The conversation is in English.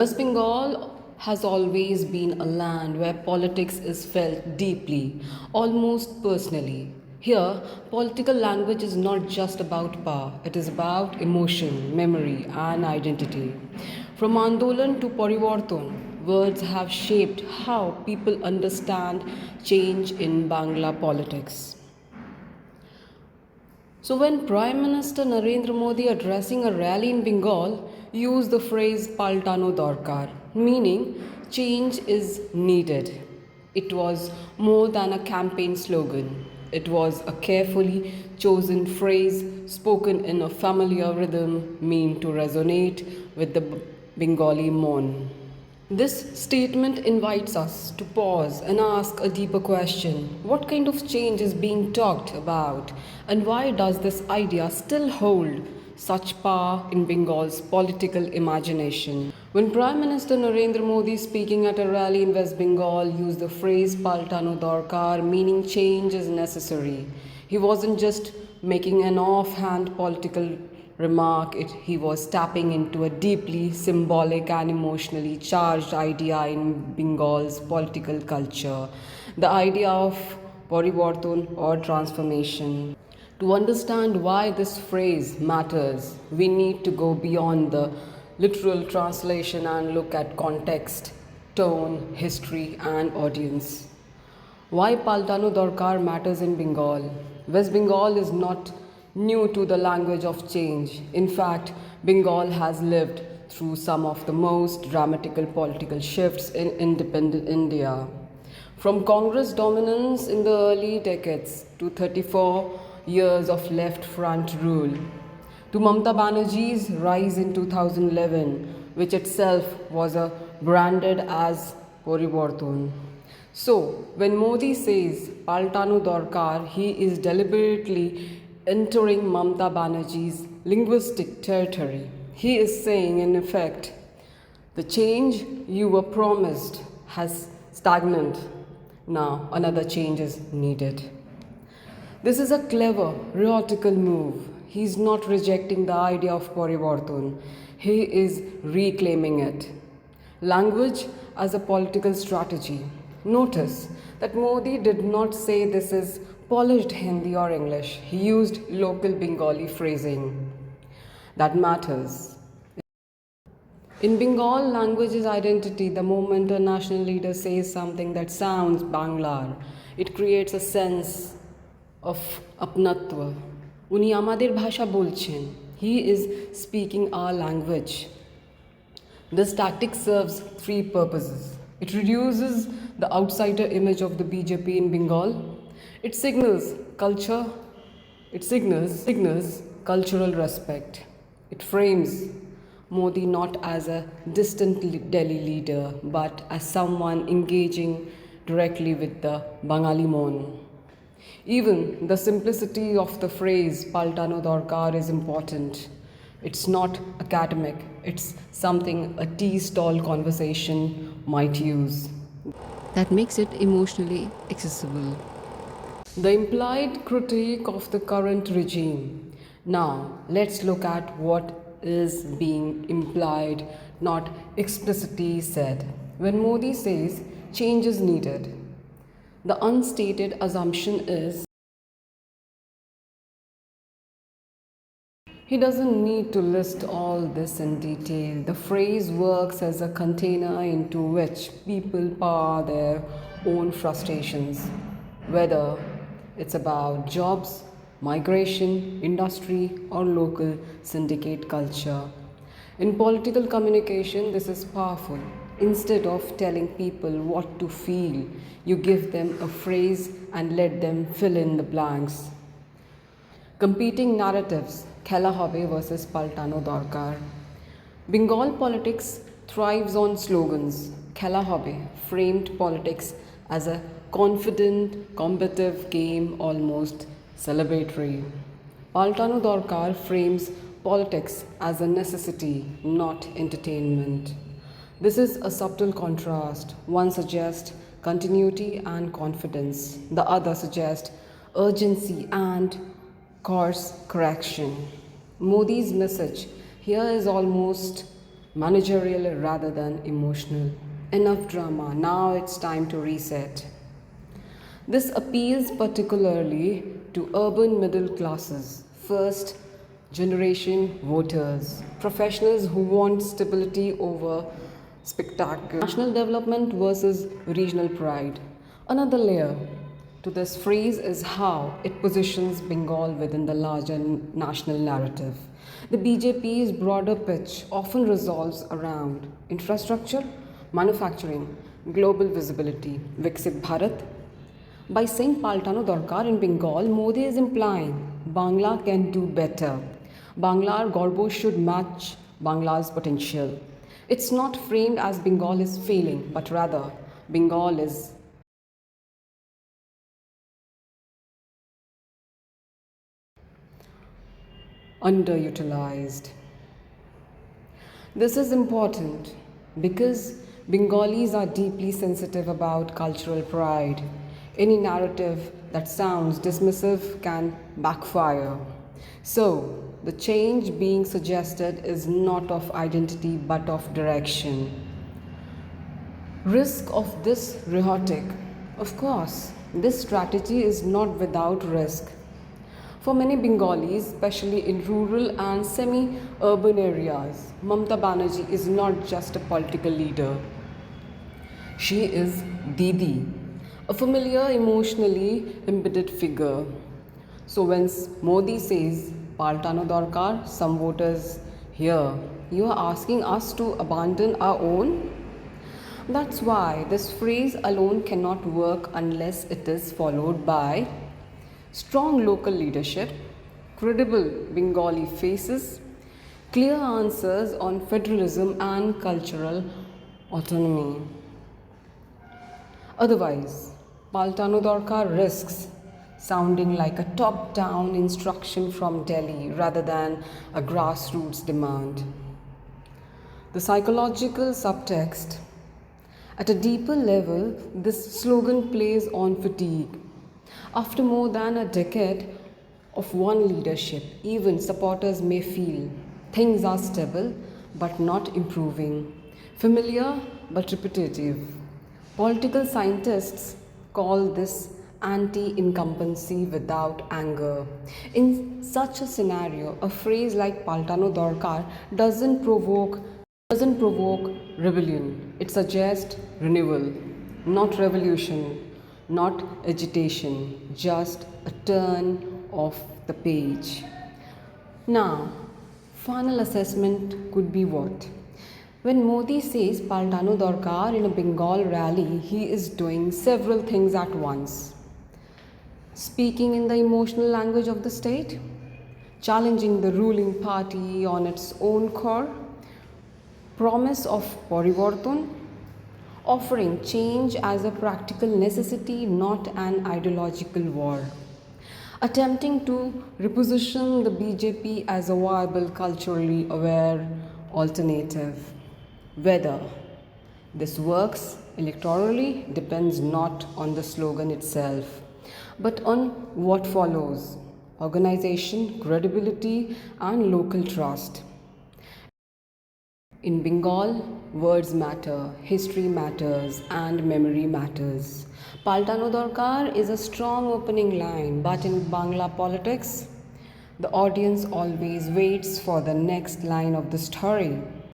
West Bengal has always been a land where politics is felt deeply, almost personally. Here, political language is not just about power, it is about emotion, memory, and identity. From Andolan to Parivartan, words have shaped how people understand change in Bangla politics. So, when Prime Minister Narendra Modi addressing a rally in Bengal used the phrase "PALTANO DORKAR," meaning change is needed. It was more than a campaign slogan. It was a carefully chosen phrase spoken in a familiar rhythm meant to resonate with the Bengali mon. This statement invites us to pause and ask a deeper question. What kind of change is being talked about, and why does this idea still hold such power in Bengal's political imagination? When Prime Minister Narendra Modi, speaking at a rally in West Bengal, used the phrase "Paltano Dorkar," meaning change is necessary, he wasn't just making an offhand political remark. He was tapping into a deeply symbolic and emotionally charged idea in Bengal's political culture, the idea of parivartan or transformation. To understand why this phrase matters, we need to go beyond the literal translation and look at context, tone, history, and audience. Why Paltano Dorkar matters in Bengal? West Bengal is not new to the language of change. In fact, Bengal has lived through some of the most dramatical political shifts in independent India. From Congress dominance in the early decades to 34 years of left front rule, to Mamata Banerjee's rise in 2011, which itself was branded as Parivartan. So, when Modi says "Paltano Dorkar," he is deliberately entering Mamata Banerjee's linguistic territory. He is saying, in effect, the change you were promised has stagnant. Now another change is needed. This is a clever, rhetorical move. He is not rejecting the idea of Parivartan. He is reclaiming it. Language as a political strategy. Notice that Modi did not say this is polished Hindi or English. He used local Bengali phrasing. That matters. In Bengal, language is identity. The moment a national leader says something that sounds Banglar, it creates a sense of apnatva. Uni amader bhasha bolchen. He is speaking our language. This tactic serves three purposes. It reduces the outsider image of the BJP in Bengal. It signals culture. It signals cultural respect. It frames Modi not as a distant Delhi leader, but as someone engaging directly with the Bangali mon. Even the simplicity of the phrase "Paltano Dorkar" is important. It's not academic, it's something a tea stall conversation might use. That makes it emotionally accessible. The implied critique of the current regime. Now, let's look at what is being implied, not explicitly said. When Modi says change is needed, the unstated assumption is he doesn't need to list all this in detail. The phrase works as a container into which people pour their own frustrations, whether it's about jobs, migration, industry, or local syndicate culture. In political communication, this is powerful. Instead of telling people what to feel, you give them a phrase and let them fill in the blanks. Competing narratives, Khela Hobe versus Paltano Dorkar. Bengal politics thrives on slogans. Khela Hobe framed politics as a confident, combative game, almost celebratory. Paltano Dorkar frames politics as a necessity, not entertainment. This is a subtle contrast. One suggests continuity and confidence, the other suggests urgency and course correction. Modi's message here is almost managerial rather than emotional. Enough drama, now it's time to reset. This appeals particularly to urban middle classes, first generation voters, professionals who want stability over spectacle, national development versus regional pride. Another layer to this phrase is how it positions Bengal within the larger national narrative. The BJP's broader pitch often revolves around infrastructure, manufacturing, global visibility, Viksit Bharat. By saying Paltano Dorkar in Bengal, Modi is implying Bangla can do better. Bangla Gorbo should match Bangla's potential. It's not framed as Bengal is failing, but rather Bengal is underutilized. This is important because Bengalis are deeply sensitive about cultural pride. Any narrative that sounds dismissive can backfire. So, the change being suggested is not of identity but of direction. Risk of this rhetoric. Of course, this strategy is not without risk. For many Bengalis, especially in rural and semi urban areas, Mamata Banerjee is not just a political leader. She is Didi, a familiar, emotionally embedded figure. So when Modi says, Paltano Dorkar, some voters hear, you are asking us to abandon our own? That's why this phrase alone cannot work unless it is followed by strong local leadership, credible Bengali faces, clear answers on federalism and cultural autonomy. Otherwise, Paltano Dorkar risks sounding like a top down instruction from Delhi rather than a grassroots demand. The psychological subtext. At a deeper level, this slogan plays on fatigue. After more than a decade of one leadership, even supporters may feel things are stable but not improving, familiar but repetitive. Political scientists call this anti-incumbency without anger. In such a scenario, a phrase like Paltano Dorkar doesn't provoke rebellion. It suggests renewal, not revolution, not agitation, just a turn of the page. Now, final assessment could be what? When Modi says Paltano Dorkar in a Bengal rally, he is doing several things at once. Speaking in the emotional language of the state, challenging the ruling party on its own core, promise of Parivarton, offering change as a practical necessity, not an ideological war, attempting to reposition the BJP as a viable, culturally aware alternative. Whether this works electorally depends not on the slogan itself, but on what follows: organization, credibility, and local trust. In Bengal, words matter, history matters, and memory matters. Paltano Dorkar is a strong opening line, but in Bangla politics, the audience always waits for the next line of the story.